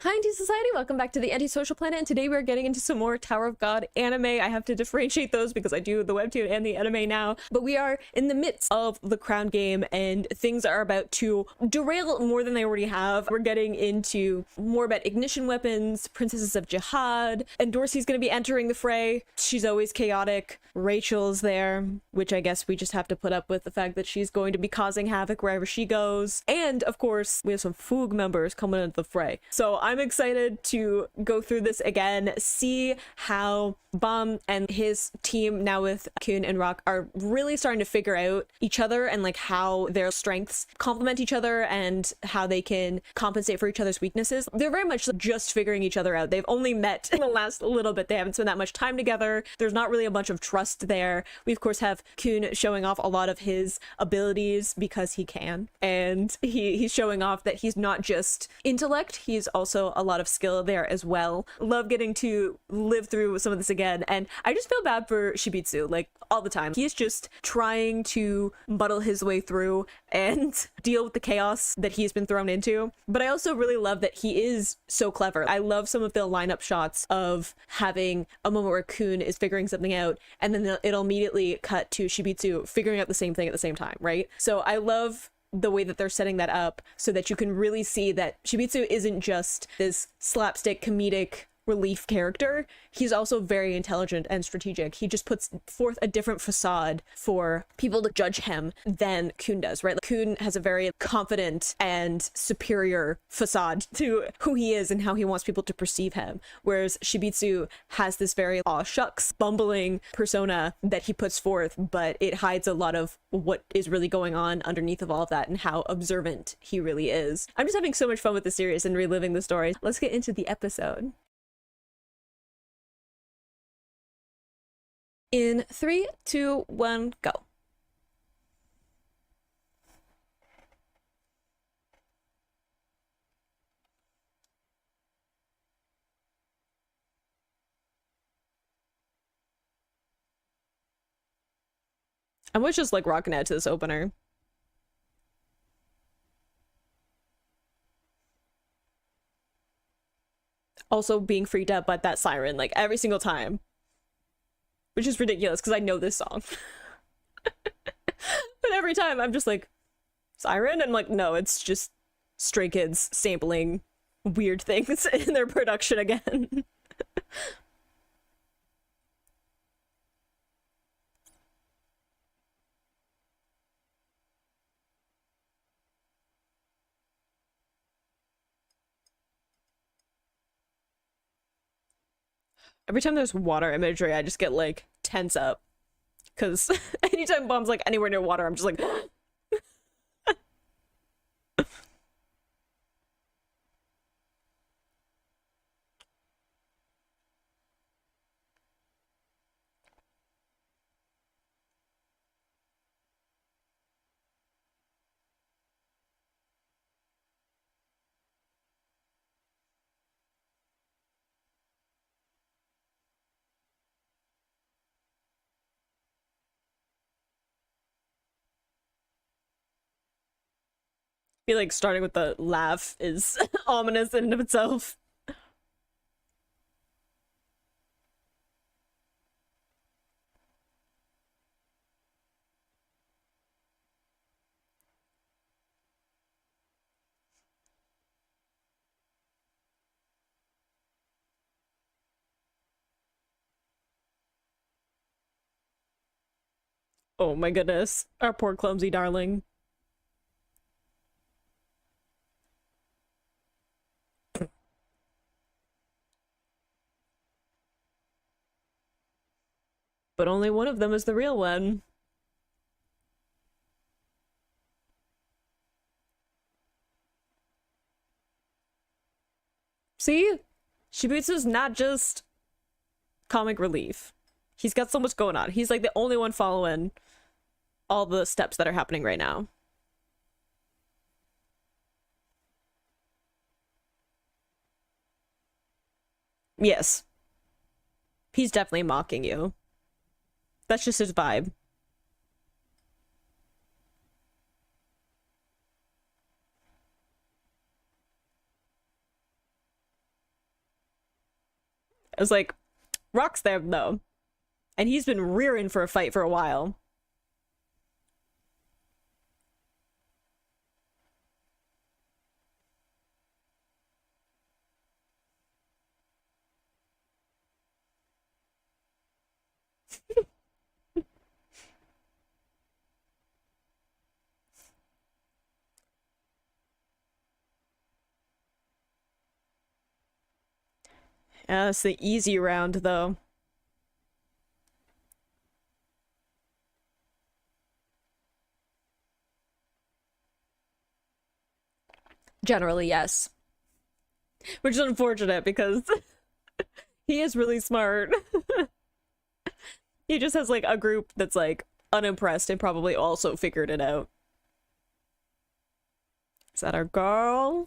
Hi, Anti-Society! Welcome back to the Antisocial Planet, and today we're getting into some more Tower of God anime. I have to differentiate those because I do the webtoon and the anime now, but we are in the midst of the Crown game, and things are about to derail more than they already have. We're getting into more about ignition weapons, Princesses of Jihad, Endorsi's gonna be entering the fray. She's always chaotic. Rachel's there, which I guess we just have to put up with the fact that she's going to be causing havoc wherever she goes. And, of course, we have some Foog members coming into the fray. So I'm excited to go through this again, see how Bum and his team, now with Khun and Rock, are really starting to figure out each other and like how their strengths complement each other and how they can compensate for each other's weaknesses. They're very much just figuring each other out. They've only met in the last little bit. They haven't spent that much time together. There's not really a bunch of trust there. We of course have Khun showing off a lot of his abilities because he can, and he's showing off that he's not just intellect, he's also a lot of skill there as well. Love getting to live through some of this again, and I just feel bad for Shibitsu like all the time. He's just trying to muddle his way through and deal with the chaos that he's been thrown into, but I also really love that he is so clever. I love some of the lineup shots of having a moment where Khun is figuring something out and then it'll immediately cut to Shibitsu figuring out the same thing at the same time, right? So I love the way that they're setting that up so that you can really see that Shibitsu isn't just this slapstick comedic relief character. He's also very intelligent and strategic. He just puts forth a different facade for people to judge him than Khun does, right? Like, Khun has a very confident and superior facade to who he is and how he wants people to perceive him, whereas Shibitsu has this very aw shucks bumbling persona that he puts forth, but it hides a lot of what is really going on underneath of all of that and how observant he really is. I'm just having so much fun with the series and reliving the story. Let's get into the episode. In 3, 2, 1, go. I was just like rocking out to this opener. Also being freaked out by that siren like every single time, which is ridiculous because I know this song. But every time I'm just like, siren? And like, no, it's just Stray Kids sampling weird things in their production again. Every time there's water imagery, I just get like tense up. Because anytime Bomb's like anywhere near water, I'm just like feel like starting with the laugh is ominous in and of itself. Oh my goodness, our poor clumsy darling. But only one of them is the real one. See? Shibutsu's not just comic relief. He's got so much going on. He's like the only one following all the steps that are happening right now. Yes. He's definitely mocking you. That's just his vibe. I was like, Rock's there though, and he's been rearing for a fight for a while. Yeah, it's the easy round though. Generally, yes. Which is unfortunate because he is really smart. He just has like a group that's like unimpressed and probably also figured it out. Is that our girl?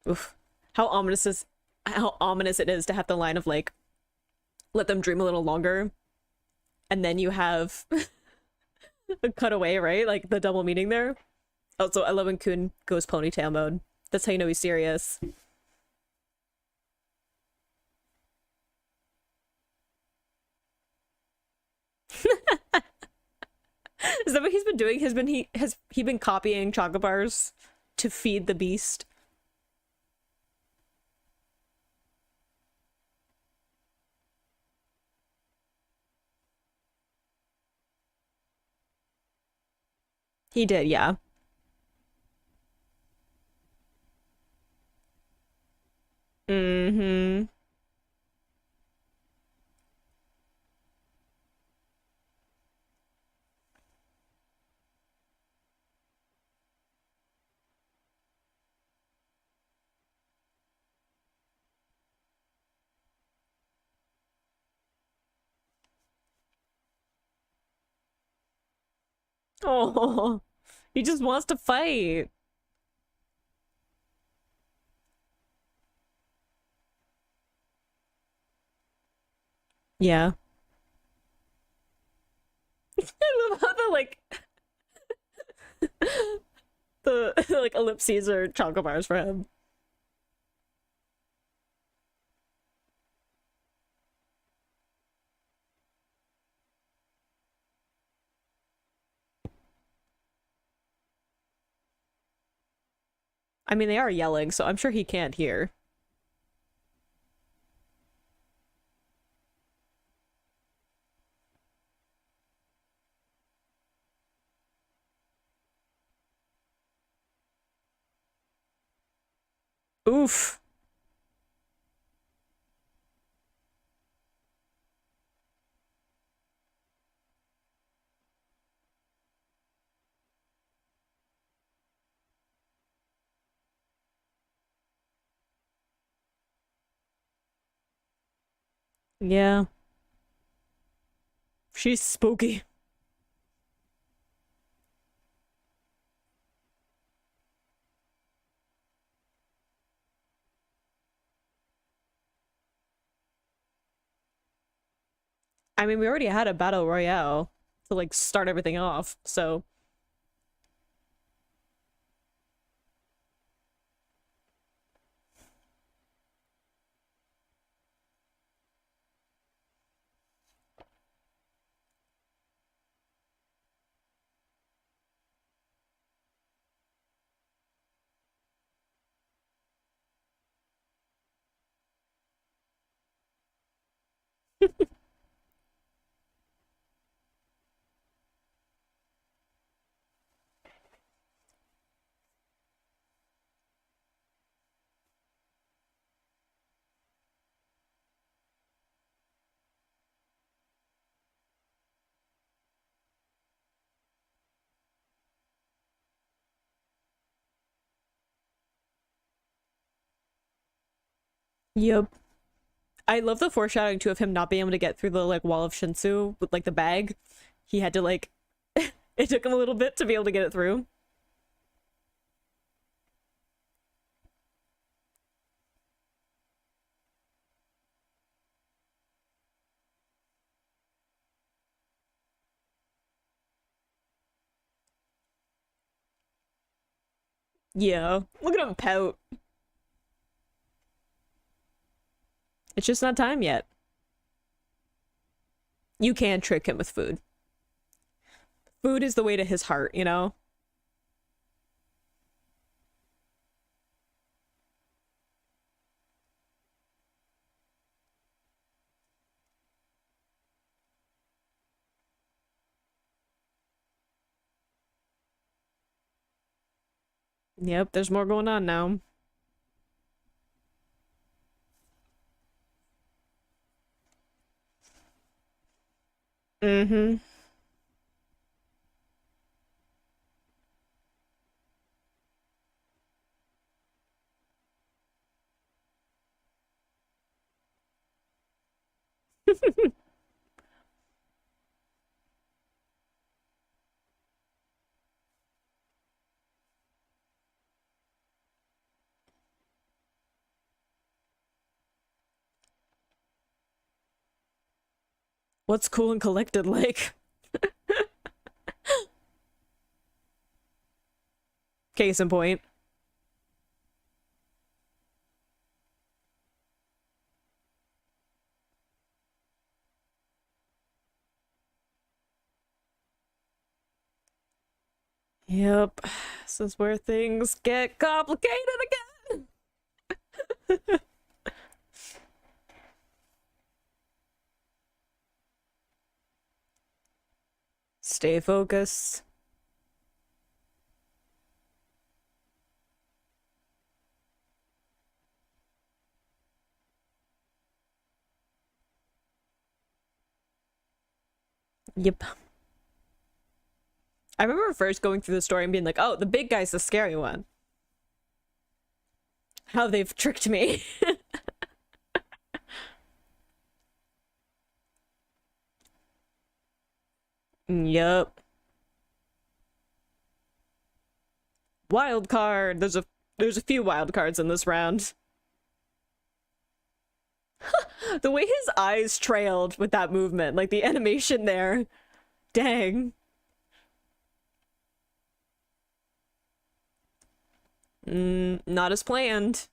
Oof. How ominous it is to have the line of like, let them dream a little longer, and then you have a cutaway, right? Like the double meaning there. Also, I love when Khun goes ponytail mode. That's how you know he's serious. Is that what he's been doing? Has he been copying chocolate bars to feed the beast? He did, yeah. Mm-hmm. Oh, he just wants to fight. Yeah. I love how the like the like ellipses are chocolate bars for him. I mean, they are yelling, so I'm sure he can't hear. Oof. Yeah. She's spooky. I mean, we already had a battle royale to like start everything off, so yep. I love the foreshadowing too of him not being able to get through the like wall of Shinsu with like the bag. He had to like it took him a little bit to be able to get it through. Yeah. Look at him pout. It's just not time yet. You can trick him with food. Food is the way to his heart, you know? Yep, there's more going on now. Mm-hmm. What's cool and collected like? Case in point. Yep. This is where things get complicated again. Stay focused. Yep. I remember first going through the story and being like, oh, the big guy's the scary one. How they've tricked me. Yep. Wild card. There's a few wild cards in this round. The way his eyes trailed with that movement, like the animation there. Dang. Not as planned.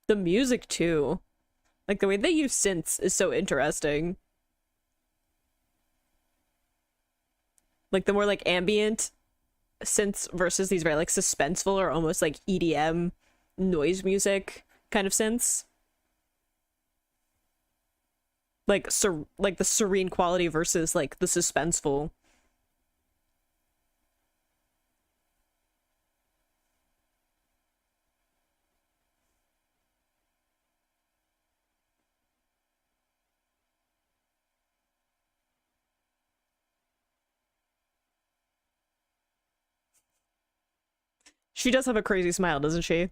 The music too. Like the way they use synths is so interesting. Like the more like ambient synths versus these very like suspenseful or almost like EDM noise music kind of synths. Like the serene quality versus like the suspenseful. She does have a crazy smile, doesn't she?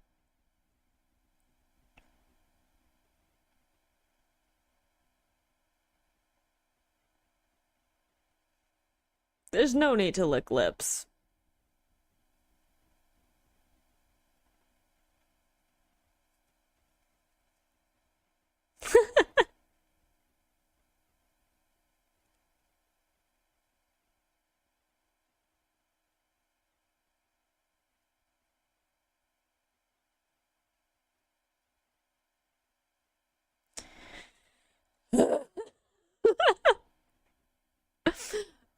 There's no need to lick lips.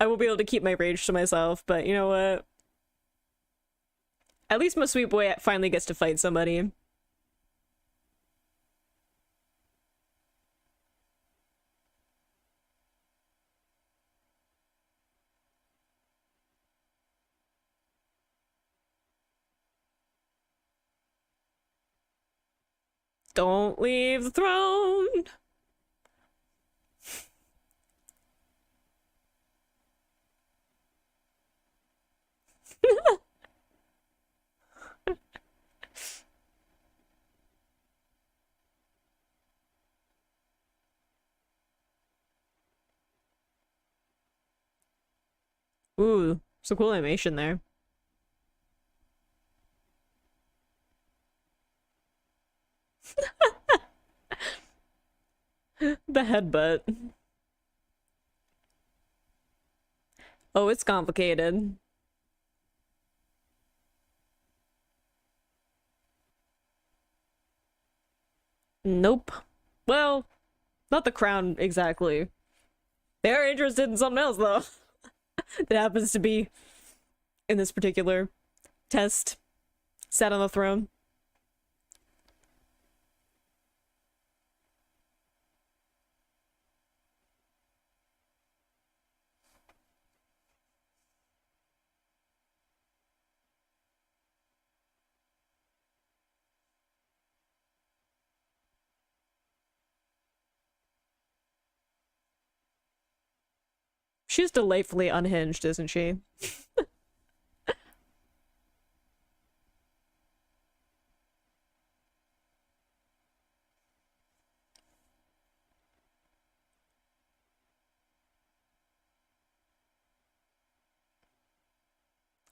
I won't be able to keep my rage to myself, but you know what? At least my sweet boy finally gets to fight somebody. Don't leave the throne. Ooh, some cool animation there. The headbutt. Oh, it's complicated. Nope. Well, not the crown exactly. They're interested in something else though. That happens to be in this particular test. Sat on the throne. She's delightfully unhinged, isn't she?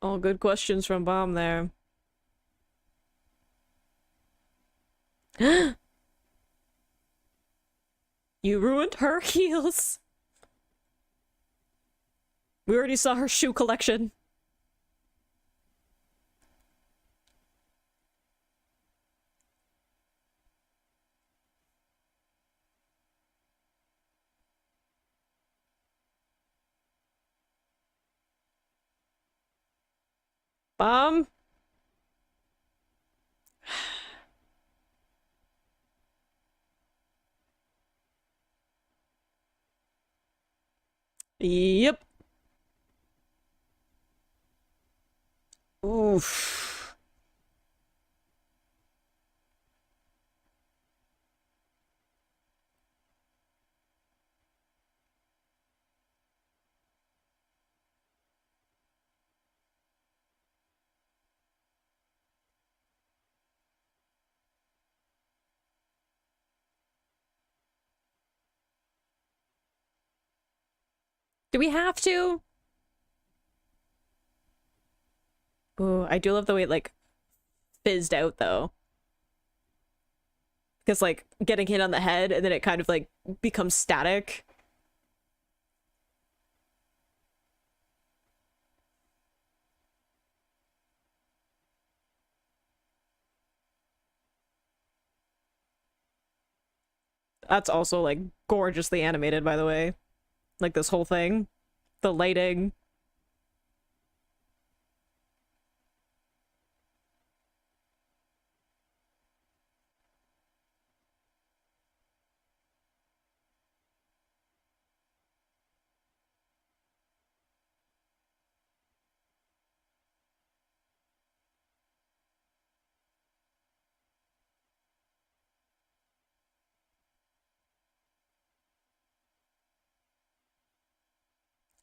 All good questions from Bomb there. You ruined her heels. We already saw her shoe collection. Bomb? Yep. Oof. Do we have to? Ooh, I do love the way it, like, fizzed out, though. Because, like, getting hit on the head, and then it kind of, like, becomes static. That's also, like, gorgeously animated, by the way. Like, this whole thing. The lighting.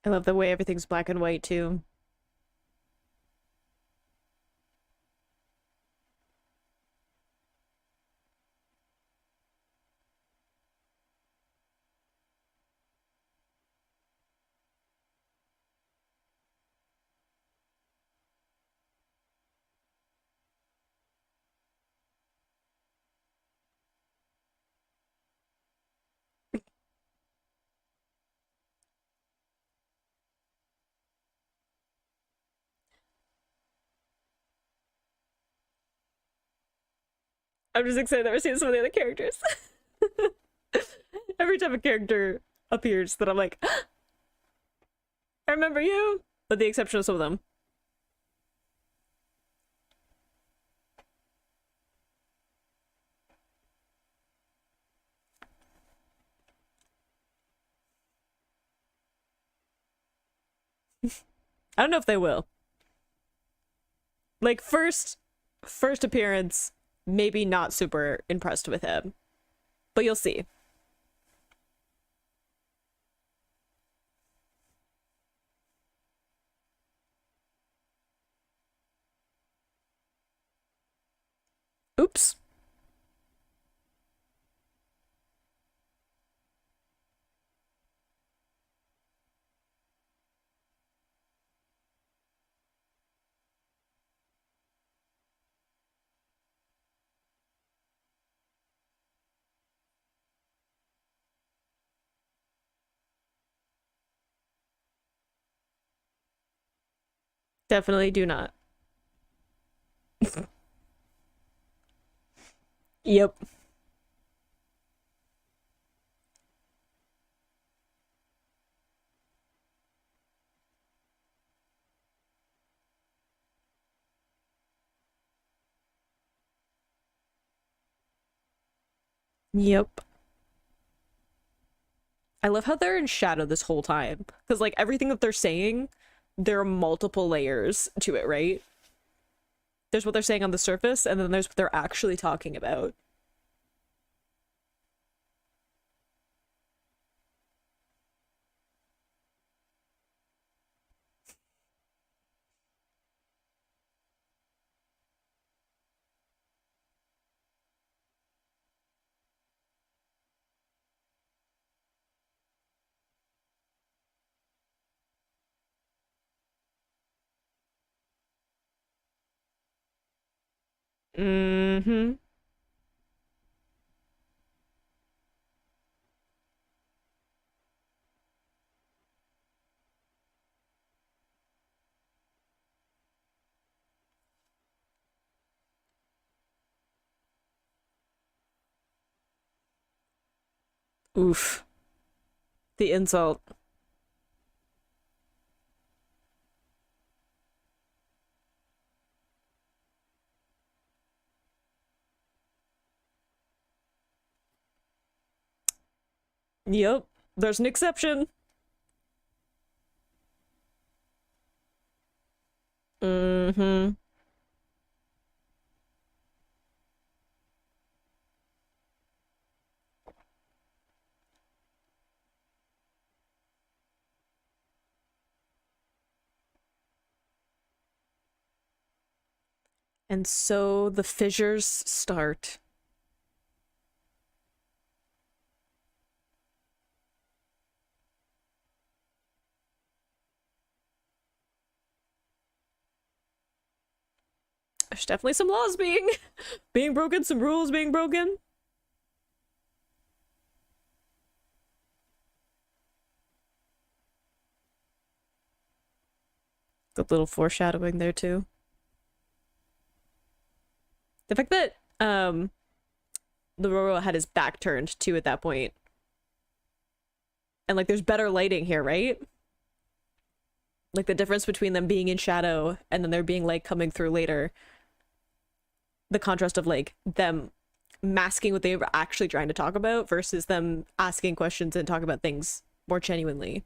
I love the way everything's black and white, too. I'm just excited that we're seeing some of the other characters. Every time a character appears that I'm like, I remember you, with the exception of some of them. I don't know if they will. Like, first appearance, maybe not super impressed with him, but you'll see. Oops. Definitely do not. Yep. Yep. I love how they're in shadow this whole time. Because, like, everything that they're saying, there are multiple layers to it, right? There's what they're saying on the surface, and then there's what they're actually talking about. Mm-hmm. Oof. The insult. Yep. There's an exception. Mm-hmm. And so the fissures start. There's definitely some laws being broken, some rules being broken. Good little foreshadowing there too. The fact that the Roro had his back turned too at that point. And like there's better lighting here, right? Like the difference between them being in shadow and then there being light coming through later. The contrast of like them masking what they were actually trying to talk about versus them asking questions and talking about things more genuinely.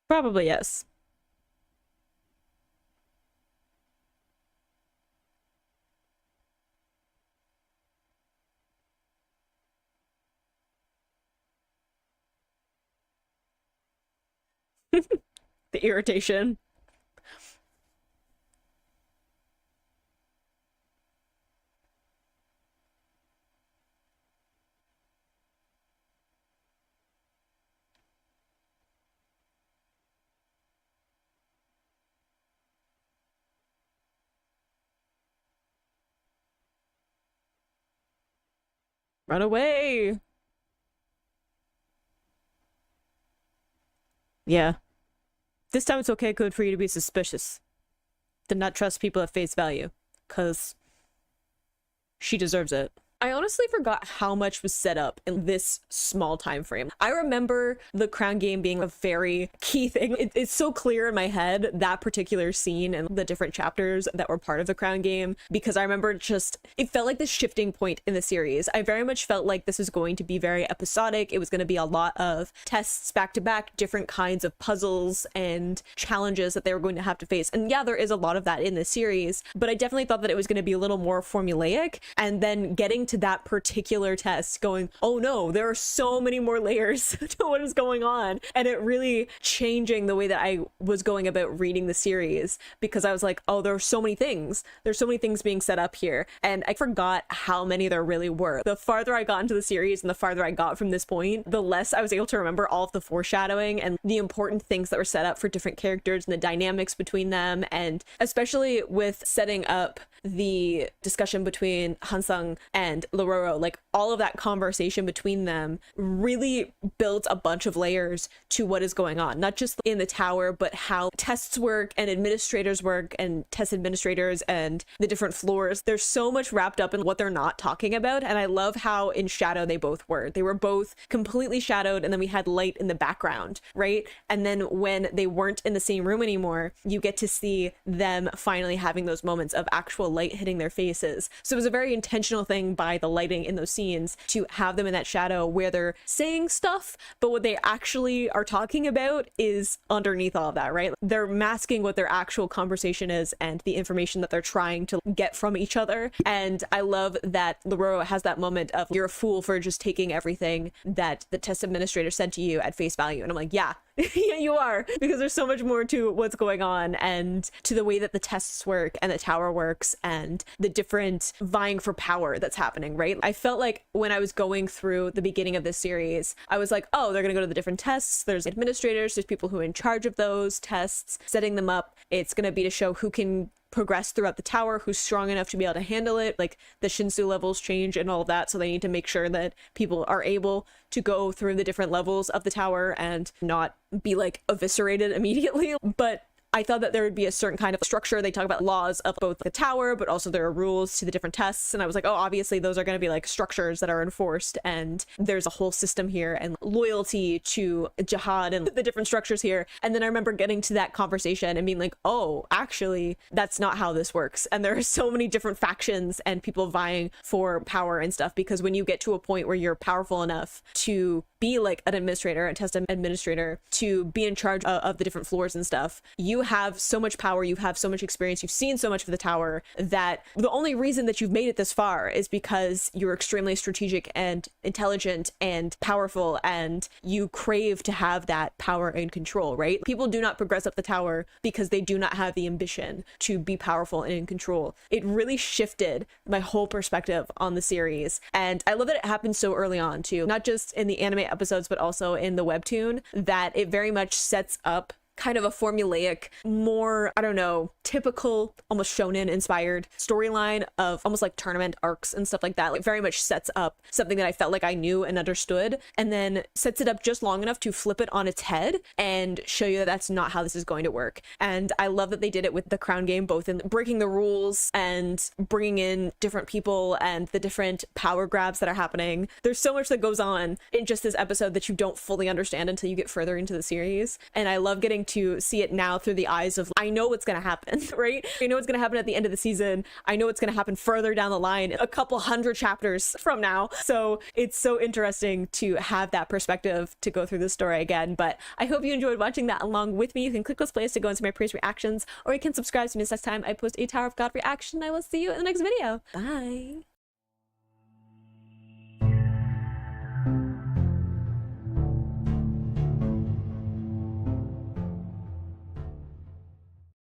Probably yes. The irritation. Run away. Yeah. This time it's okay, good for you to be suspicious. To not trust people at face value. Because she deserves it. I honestly forgot how much was set up in this small time frame. I remember the crown game being a very key thing. It's so clear in my head, that particular scene and the different chapters that were part of the crown game, because I remember it felt like the shifting point in the series. I very much felt like this was going to be very episodic. It was going to be a lot of tests back to back, different kinds of puzzles and challenges that they were going to have to face. And yeah, there is a lot of that in the series, but I definitely thought that it was going to be a little more formulaic, and then getting getting to that particular test going, oh no, there are so many more layers to what is going on. And it really changing the way that I was going about reading the series, because I was like, oh, there are so many things. There's so many things being set up here. And I forgot how many there really were. The farther I got into the series and the farther I got from this point, the less I was able to remember all of the foreshadowing and the important things that were set up for different characters and the dynamics between them. And especially with setting up the discussion between Hansung and Lororo, like all of that conversation between them really built a bunch of layers to what is going on, not just in the tower, but how tests work and administrators work and test administrators and the different floors. There's so much wrapped up in what they're not talking about. And I love how in shadow they both were. They were both completely shadowed, and then we had light in the background, right? And then when they weren't in the same room anymore, you get to see them finally having those moments of actual light hitting their faces. So it was a very intentional thing by the lighting in those scenes to have them in that shadow where they're saying stuff, but what they actually are talking about is underneath all of that, right? They're masking what their actual conversation is and the information that they're trying to get from each other. And I love that Lororo has that moment of, you're a fool for just taking everything that the test administrator said to you at face value. And I'm like, yeah, yeah, you are, because there's so much more to what's going on and to the way that the tests work and the tower works and the different vying for power that's happening, right? I felt like when I was going through the beginning of this series, I was like, oh, they're gonna go to the different tests. There's administrators, there's people who are in charge of those tests, setting them up. It's gonna be to show who can progress throughout the tower, who's strong enough to be able to handle it. Like the Shinsu levels change and all of that, so they need to make sure that people are able to go through the different levels of the tower and not be like eviscerated immediately. But I thought that there would be a certain kind of structure. They talk about laws of both the tower, but also there are rules to the different tests. And I was like, oh, obviously those are going to be like structures that are enforced. And there's a whole system here and loyalty to Jihad and the different structures here. And then I remember getting to that conversation and being like, oh, actually, that's not how this works. And there are so many different factions and people vying for power and stuff, because when you get to a point where you're powerful enough to be like an administrator, a test administrator, to be in charge of the different floors and stuff, you have so much power, you have so much experience, you've seen so much of the tower, that the only reason that you've made it this far is because you're extremely strategic and intelligent and powerful, and you crave to have that power and control, right? People do not progress up the tower because they do not have the ambition to be powerful and in control. It really shifted my whole perspective on the series, and I love that it happened so early on too, not just in the anime episodes but also in the webtoon, that it very much sets up kind of a formulaic, more, I don't know, typical, almost shonen inspired storyline of almost like tournament arcs and stuff like that. Like very much sets up something that I felt like I knew and understood, and then sets it up just long enough to flip it on its head and show you that that's not how this is going to work. And I love that they did it with the Crown game, both in breaking the rules and bringing in different people and the different power grabs that are happening. There's so much that goes on in just this episode that you don't fully understand until you get further into the series. And I love getting to see it now through the eyes of, I know what's going to happen, right? I know what's going to happen at the end of the season. I know what's going to happen further down the line, a couple hundred chapters from now. So it's so interesting to have that perspective to go through the story again. But I hope you enjoyed watching that along with me. You can click those plays to go into my praise reactions, or you can subscribe to me next time I post a Tower of God reaction. I will see you in the next video. Bye.